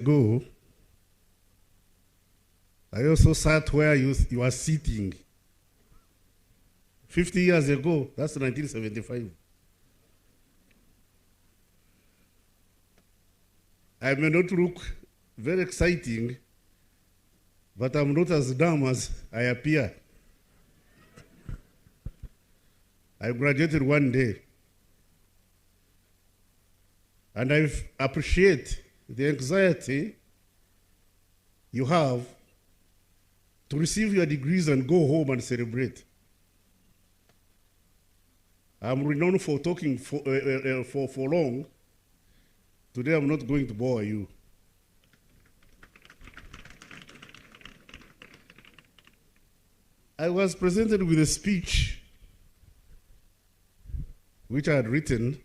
ago, I also sat where you are sitting. 50 years ago, that's 1975. I may not look very exciting, but I'm not as dumb as I appear. I graduated one day, and I appreciate the anxiety you have to receive your degrees and go home and celebrate. I'm renowned for talking for long. Today I'm not going to bore you. I was presented with a speech which I had written,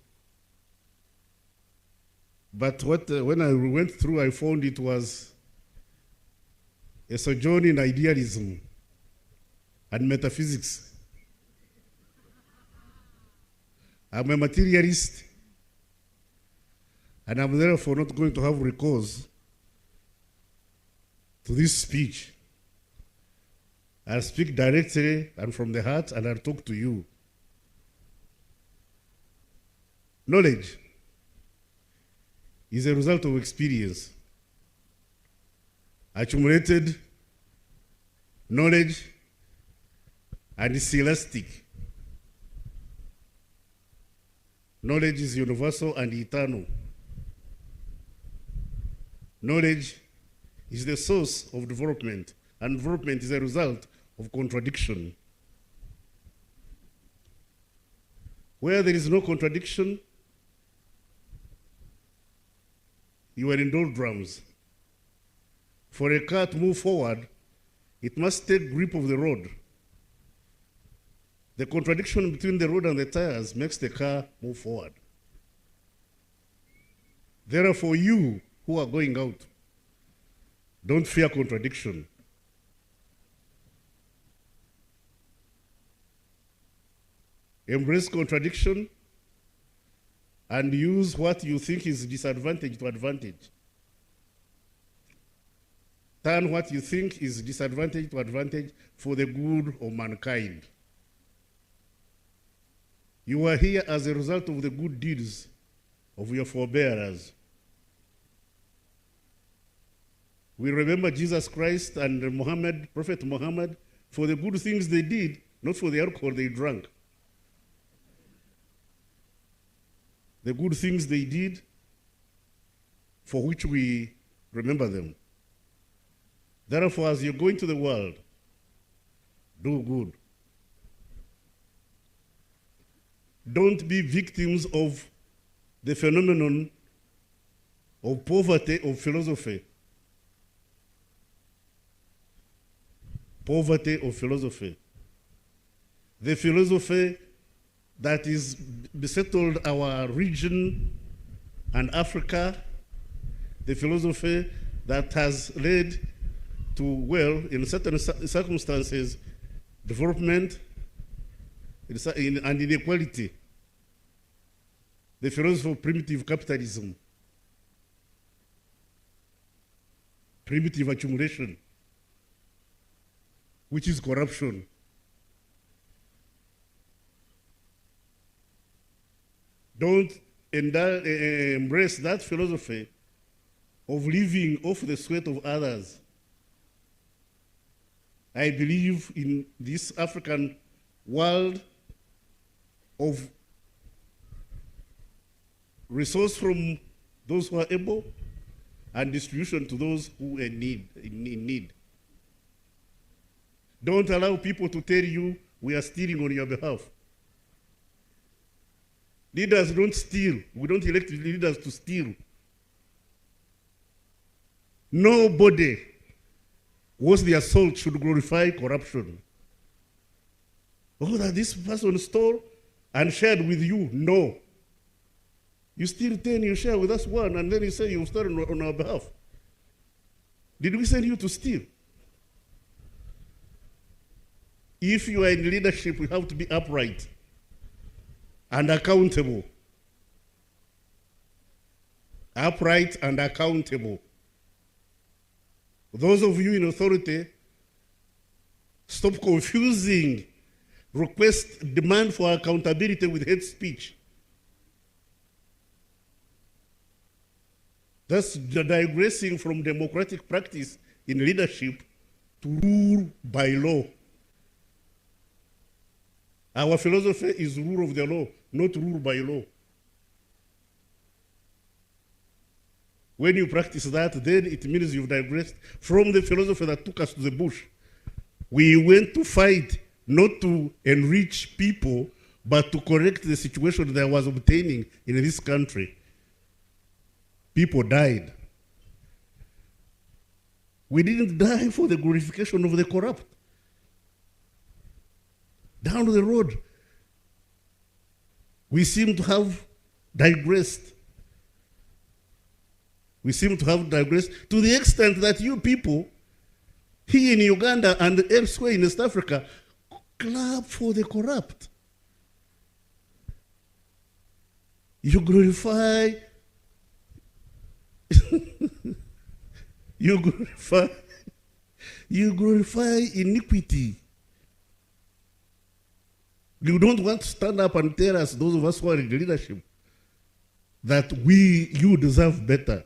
but when I went through, I found it was a sojourn in idealism and metaphysics. I'm a materialist, and I'm therefore not going to have recourse to this speech. I'll speak directly and from the heart, and I'll talk to you. Knowledge is a result of experience. Accumulated knowledge and is elastic. Knowledge is universal and eternal. Knowledge is the source of development, and development is a result of contradiction. Where there is no contradiction, you are in doldrums. For a car to move forward, it must take grip of the road. The contradiction between the road and the tires makes the car move forward. Therefore, you who are going out, don't fear contradiction. Embrace contradiction and use what you think is disadvantage to advantage. Turn what you think is disadvantage to advantage for the good of mankind. You are here as a result of the good deeds of your forebearers. We remember Jesus Christ and Muhammad, Prophet Muhammad, for the good things they did, not for the alcohol they drank. The good things they did, for which we remember them. Therefore, as you go into the world, do good. Don't be victims of the phenomenon of poverty of philosophy. Poverty of philosophy. The philosophy that is besettled our region and Africa, the philosophy that has led to, well, in certain circumstances, development and inequality. The philosophy of primitive capitalism, primitive accumulation, which is corruption. Don't embrace that philosophy of living off the sweat of others. I believe in this African world of resource from those who are able and distribution to those who are in need. Don't allow people to tell you we are stealing on your behalf. Leaders don't steal. We don't elect leaders to steal. Nobody worth their salt should glorify corruption. Oh, that this person stole and shared with you. No. You steal 10, you share with us 1, and then you say you stole on our behalf. Did we send you to steal? If you are in leadership, you have to be upright and accountable. Upright and accountable. Those of you in authority, stop confusing request, demand for accountability with hate speech. That's digressing from democratic practice in leadership to rule by law. Our philosophy is rule of the law, not rule by law. When you practice that, then it means you've digressed from the philosophy that took us to the bush. We went to fight not to enrich people, but to correct the situation that was obtaining in this country. People died. We didn't die for the glorification of the corrupt. Down the road, we seem to have digressed. We seem to have digressed to the extent that you people here in Uganda and elsewhere in East Africa clap for the corrupt. You glorify you glorify iniquity. You don't want to stand up and tell us, those of us who are in the leadership, that you deserve better.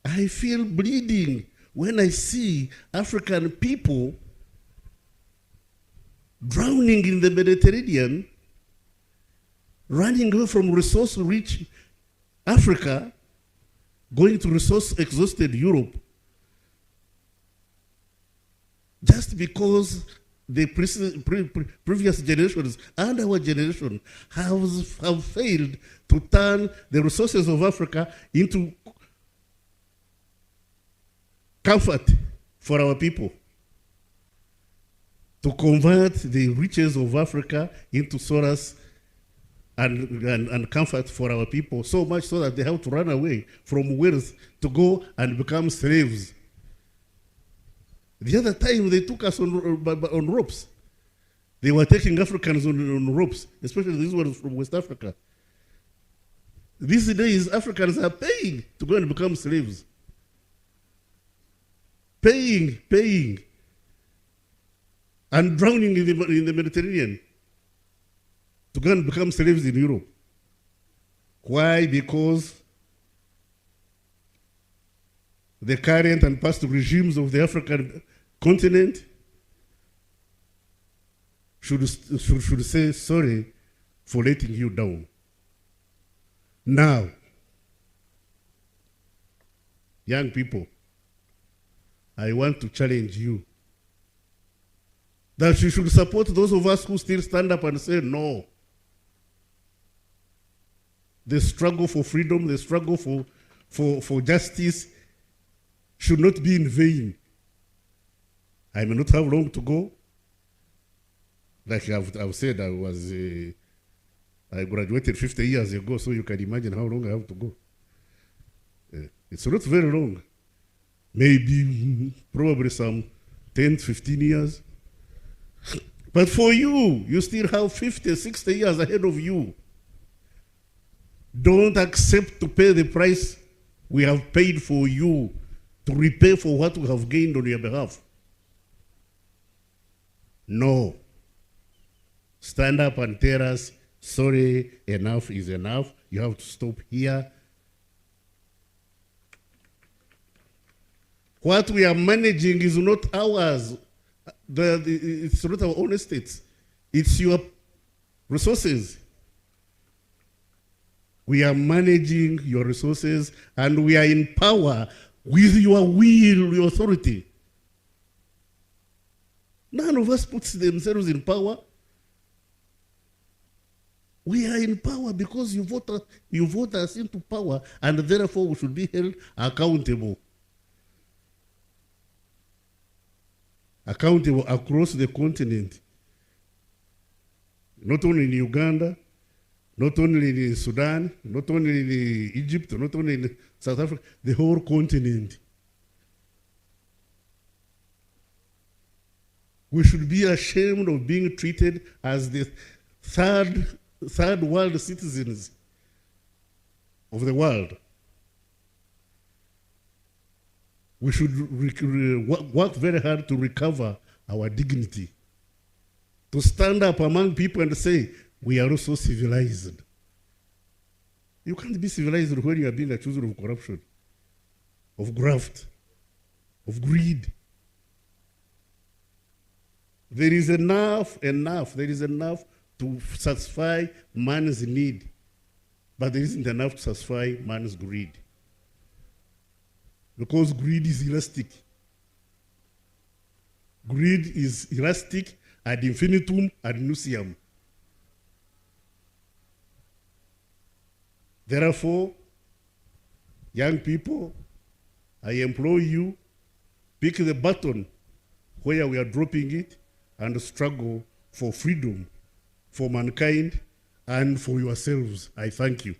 I feel bleeding when I see African people drowning in the Mediterranean, running away from resource-rich Africa, going to resource-exhausted Europe, just because the previous generations and our generation have failed to turn the resources of Africa into comfort for our people, to convert the riches of Africa into solace and comfort for our people, so much so that they have to run away from wealth to go and become slaves. The other time they took us on ropes. They were taking Africans on ropes, especially these ones from West Africa. These days, Africans are paying to go and become slaves. Paying, and drowning in the Mediterranean to go and become slaves in Europe. Why? Because the current and past regimes of the African continent should say sorry for letting you down. Now, young people, I want to challenge you that you should support those of us who still stand up and say no. The struggle for freedom, the struggle for justice should not be in vain. I may not have long to go. Like I've said, I graduated 50 years ago, so you can imagine how long I have to go. It's not very long. Maybe, probably some 10, 15 years. But for you, you still have 50, 60 years ahead of you. Don't accept to pay the price we have paid for you, to repay for what we have gained on your behalf. No. Stand up and tell us, sorry, enough is enough. You have to stop here. What we are managing is not ours. It's not our own estates. It's your resources. We are managing your resources, and we are in power with your will, your authority. None of us puts themselves in power. We are in power because you vote us into power, and therefore we should be held accountable. Accountable across the continent. Not only in Uganda, not only in Sudan, not only in Egypt, not only in South Africa, the whole continent. We should be ashamed of being treated as the third world citizens of the world. We should work very hard to recover our dignity, to stand up among people and say, we are also civilized. You can't be civilized when you are being accused of corruption, of graft, of greed. There is enough, there is enough to satisfy man's need, but there isn't enough to satisfy man's greed. Because greed is elastic. Greed is elastic ad infinitum ad nusiam. Therefore, young people, I implore you, pick the button where we are dropping it and struggle for freedom, for mankind, and for yourselves. I thank you.